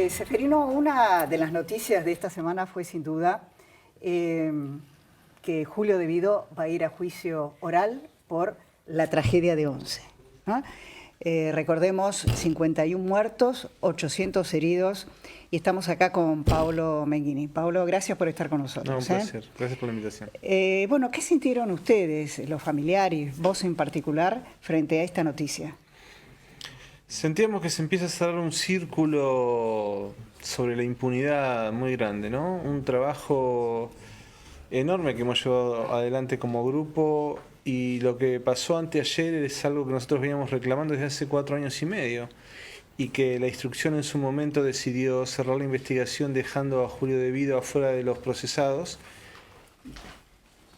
Seferino, una de las noticias de esta semana fue sin duda que Julio De Vido va a ir a juicio oral por la tragedia de Once, ¿no? Recordemos, 51 muertos, 800 heridos, y estamos acá con Paolo Menghini. Paolo, gracias por estar con nosotros. No, un placer. Gracias por la invitación. ¿Qué sintieron ustedes, los familiares, vos en particular, frente a esta noticia? Sentíamos que se empieza a cerrar un círculo sobre la impunidad muy grande, ¿no? Un trabajo enorme que hemos llevado adelante como grupo, y lo que pasó anteayer es algo que nosotros veníamos reclamando desde hace 4 años y medio, y que la instrucción en su momento decidió cerrar la investigación dejando a Julio De Vido afuera de los procesados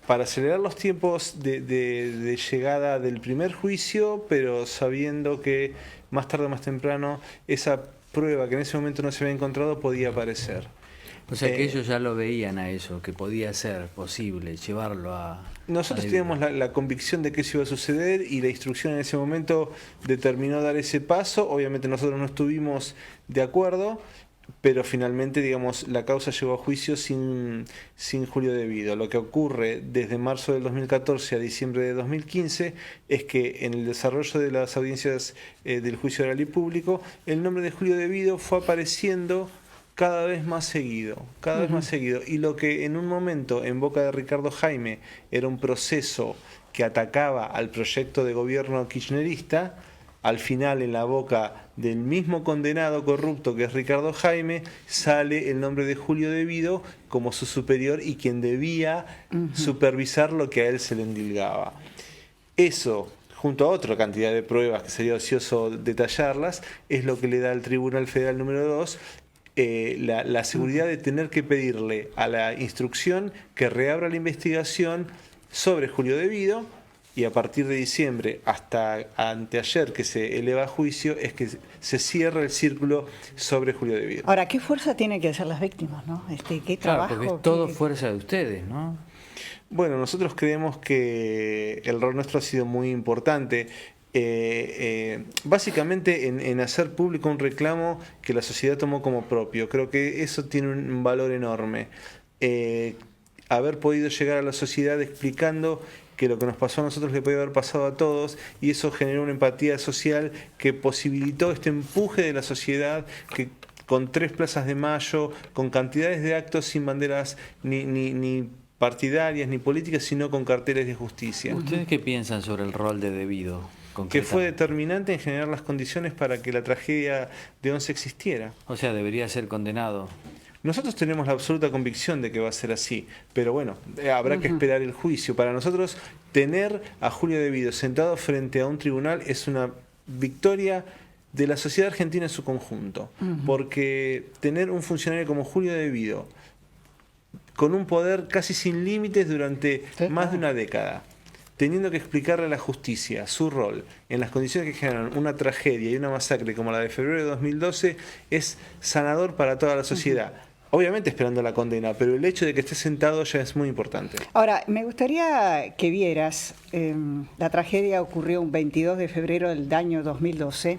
para acelerar los tiempos de llegada del primer juicio, pero sabiendo que más tarde o más temprano esa prueba que en ese momento no se había encontrado podía aparecer. O sea que ellos ya lo veían a eso, que podía ser posible llevarlo a... Nosotros teníamos la convicción de que eso iba a suceder, y la instrucción en ese momento determinó dar ese paso. Obviamente nosotros no estuvimos de acuerdo, pero finalmente, digamos, la causa llegó a juicio sin Julio De Vido. Lo que ocurre desde marzo del 2014 a diciembre de 2015 es que en el desarrollo de las audiencias del juicio oral y público, el nombre de Julio De Vido fue apareciendo cada vez más seguido, y lo que en un momento en boca de Ricardo Jaime era un proceso que atacaba al proyecto de gobierno kirchnerista, al final en la boca del mismo condenado corrupto que es Ricardo Jaime, sale el nombre de Julio De Vido como su superior y quien debía supervisar lo que a él se le endilgaba. Eso, junto a otra cantidad de pruebas que sería ocioso detallarlas, es lo que le da al Tribunal Federal número 2 la seguridad de tener que pedirle a la instrucción que reabra la investigación sobre Julio De Vido, y a partir de diciembre hasta anteayer, que se eleva a juicio, es que se cierra el círculo sobre Julio De Vido. Ahora, ¿qué fuerza tienen que hacer las víctimas, ¿no? ¿Qué trabajo? Claro, porque es todo fuerza de ustedes, ¿no? Bueno, nosotros creemos que el rol nuestro ha sido muy importante. Básicamente en hacer público un reclamo que la sociedad tomó como propio. Creo que eso tiene un valor enorme. Haber podido llegar a la sociedad explicando que lo que nos pasó a nosotros le puede haber pasado a todos, y eso generó una empatía social que posibilitó este empuje de la sociedad, que con 3 plazas de Mayo, con cantidades de actos sin banderas ni partidarias ni políticas, sino con carteles de justicia. ¿Ustedes qué piensan sobre el rol de De Vido? Que fue determinante en generar las condiciones para que la tragedia de Once existiera. O sea, debería ser condenado. Nosotros tenemos la absoluta convicción de que va a ser así, pero bueno, habrá que esperar el juicio. Para nosotros, tener a Julio De Vido sentado frente a un tribunal es una victoria de la sociedad argentina en su conjunto, porque tener un funcionario como Julio De Vido, con un poder casi sin límites durante más de una década, teniendo que explicarle a la justicia su rol en las condiciones que generan una tragedia y una masacre como la de febrero de 2012, es sanador para toda la sociedad. Obviamente esperando la condena, pero el hecho de que esté sentado ya es muy importante. Ahora, me gustaría que vieras, la tragedia ocurrió un 22 de febrero del año 2012,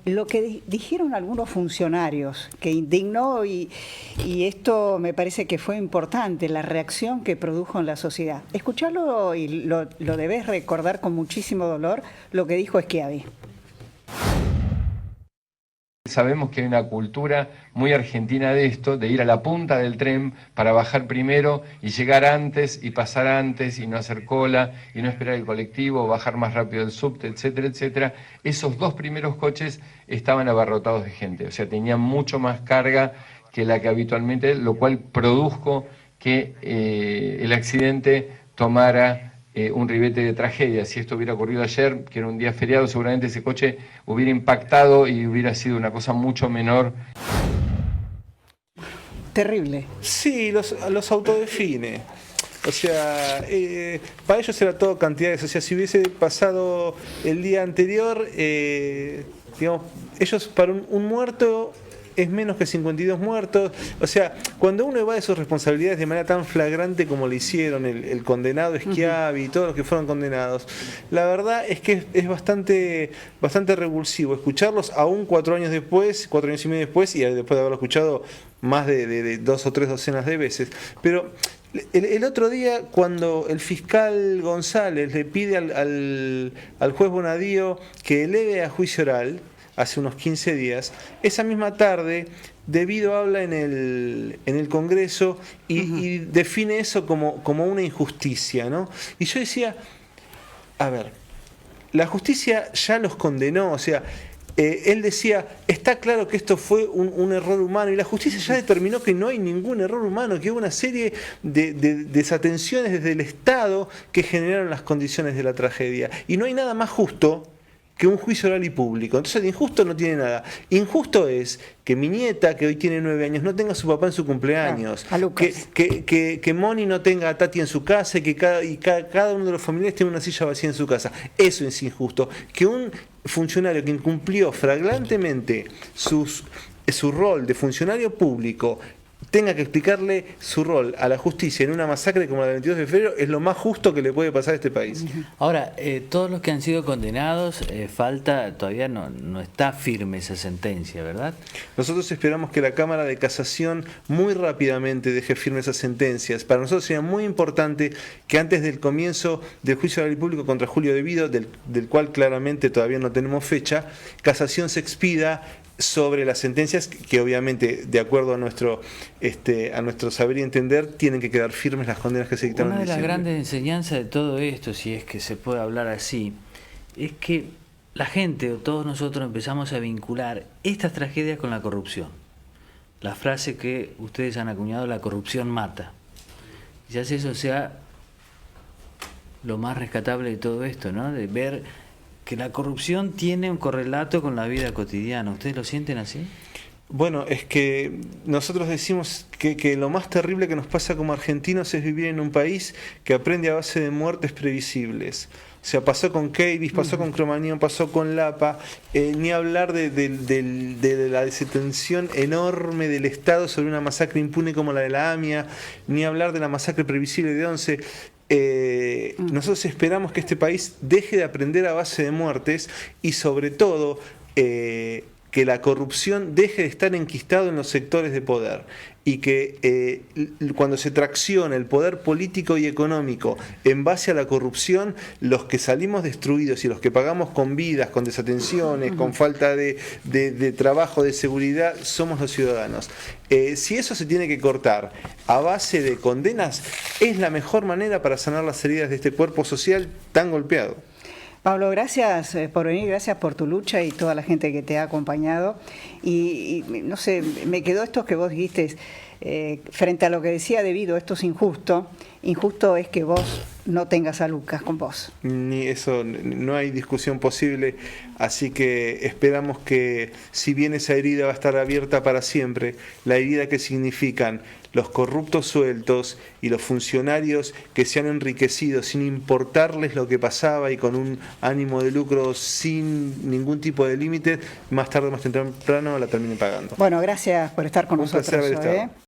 lo que dijeron algunos funcionarios, que indignó, y esto me parece que fue importante, la reacción que produjo en la sociedad. Escucharlo, y lo debes recordar con muchísimo dolor, lo que dijo Schiavi. Sabemos que hay una cultura muy argentina de esto, de ir a la punta del tren para bajar primero y llegar antes y pasar antes y no hacer cola y no esperar el colectivo, bajar más rápido el subte, etcétera, etcétera. Esos 2 primeros coches estaban abarrotados de gente, o sea, tenían mucho más carga que la que habitualmente, lo cual produjo que el accidente tomara un ribete de tragedia. Si esto hubiera ocurrido ayer, que era un día feriado, seguramente ese coche hubiera impactado y hubiera sido una cosa mucho menor. Terrible. Sí, los autodefine. O sea, para ellos era todo cantidades. O sea, si hubiese pasado el día anterior, digamos, ellos para un muerto es menos que 52 muertos. O sea, cuando uno evade sus responsabilidades de manera tan flagrante como lo hicieron el condenado Schiavi y todos los que fueron condenados, la verdad es que es bastante revulsivo escucharlos aún 4 años después, 4 años y medio después, y después de haberlo escuchado más de 2 o 3 docenas de veces. Pero el otro día, cuando el fiscal González le pide al juez Bonadío que eleve a juicio oral, hace unos 15 días, esa misma tarde, Devido habla en el Congreso y define eso como una injusticia, ¿no? Y yo decía, a ver, la justicia ya los condenó, o sea, él decía, está claro que esto fue un error humano, y la justicia ya determinó que no hay ningún error humano, que hubo una serie de desatenciones desde el Estado que generaron las condiciones de la tragedia. Y no hay nada más justo que un juicio oral y público. Entonces el injusto no tiene nada. Injusto es que mi nieta, que hoy tiene 9 años, no tenga a su papá en su cumpleaños, a Lucas. que Moni no tenga a Tati en su casa, y que cada uno de los familiares tenga una silla vacía en su casa. Eso es injusto. Que un funcionario que incumplió flagrantemente su rol de funcionario público tenga que explicarle su rol a la justicia en una masacre como la del 22 de febrero es lo más justo que le puede pasar a este país. Ahora, todos los que han sido condenados, todavía no está firme esa sentencia, ¿verdad? Nosotros esperamos que la Cámara de Casación muy rápidamente deje firme esas sentencias. Para nosotros sería muy importante que antes del comienzo del juicio oral y público contra Julio Devido, del cual claramente todavía no tenemos fecha, Casación se expida sobre las sentencias que obviamente, de acuerdo a nuestro saber y entender, tienen que quedar firmes las condenas que se dictaron en Una de las diciembre. grandes enseñanzas de todo esto, si es que se puede hablar así, es que la gente o todos nosotros empezamos a vincular estas tragedias con la corrupción. La frase que ustedes han acuñado, la corrupción mata. Quizás eso sea lo más rescatable de todo esto, ¿no? De ver que la corrupción tiene un correlato con la vida cotidiana. ¿Ustedes lo sienten así? Bueno, es que nosotros decimos que lo más terrible que nos pasa como argentinos es vivir en un país que aprende a base de muertes previsibles. O sea, pasó con Keyvis, pasó con Cromañón, pasó con Lapa, ni hablar de la desatención enorme del Estado sobre una masacre impune como la de la AMIA, ni hablar de la masacre previsible de Once. Nosotros esperamos que este país deje de aprender a base de muertes y sobre todo que la corrupción deje de estar enquistado en los sectores de poder y que cuando se tracciona el poder político y económico en base a la corrupción, los que salimos destruidos y los que pagamos con vidas, con desatenciones, con falta de trabajo, de seguridad, somos los ciudadanos. Si eso se tiene que cortar a base de condenas, es la mejor manera para sanar las heridas de este cuerpo social tan golpeado. Pablo, gracias por venir, gracias por tu lucha y toda la gente que te ha acompañado. Y no sé, me quedó esto que vos dijiste, frente a lo que decía Devido, esto es injusto. Injusto es que vos no tengas a Lucas con vos. Ni eso, no hay discusión posible, así que esperamos que, si bien esa herida va a estar abierta para siempre, la herida que significan los corruptos sueltos y los funcionarios que se han enriquecido sin importarles lo que pasaba y con un ánimo de lucro sin ningún tipo de límite, más tarde o más temprano la terminen pagando. Bueno, gracias por estar con Un nosotros. placer haber estado.